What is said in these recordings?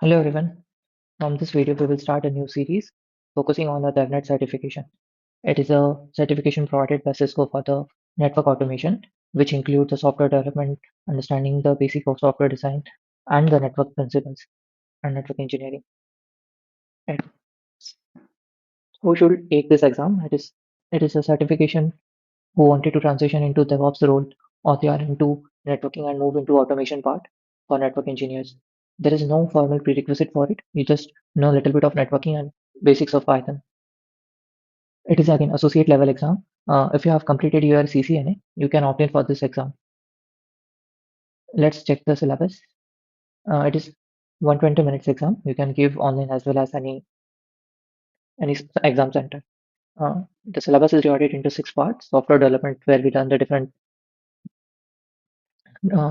Hello everyone. From this video, we will start a new series focusing on the DevNet certification. It is a certification provided by Cisco for the network automation, which includes the software development, understanding the basic of software design, and the network principles and network engineering. And who should take this exam? It is a certification who wanted to transition into DevOps role, or they are into networking and move into automation part for network engineers. There is no formal prerequisite for it. You just know a little bit of networking and basics of Python. It is again associate level exam. If you have completed your CCNA, you can opt in for this exam. Let's check the syllabus. It is 120 minutes exam. You can give online as well as any exam center. The syllabus is divided into 6 parts. Software development, where we learn the different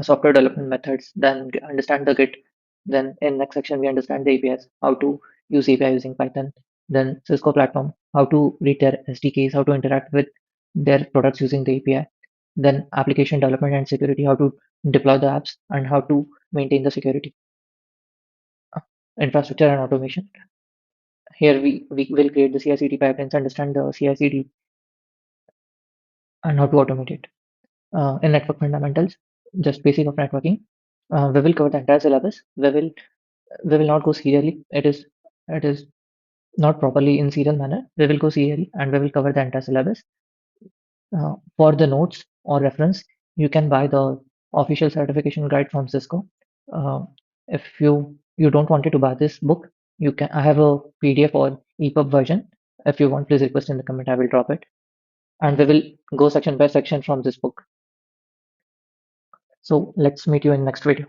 software development methods, then understand the Git. Then in next section we understand the APIs, how to use API using Python. Then Cisco platform, how to read their SDKs, how to interact with their products using the API. Then application development and security, how to deploy the apps and how to maintain the security. Infrastructure and automation. Here we will create the CI/CD pipelines, understand the CI/CD and how to automate it. In network fundamentals, just basic of networking. We will cover the entire syllabus. We will not go serially. It is not properly in serial manner. We will go serially and we will cover the entire syllabus. For the notes or reference, you can buy the official certification guide from Cisco. If you don't wanted to buy this book, you can. I have a PDF or EPUB version. If you want, please request in the comment. I will drop it, and we will go section by section from this book. So let's meet you in next video.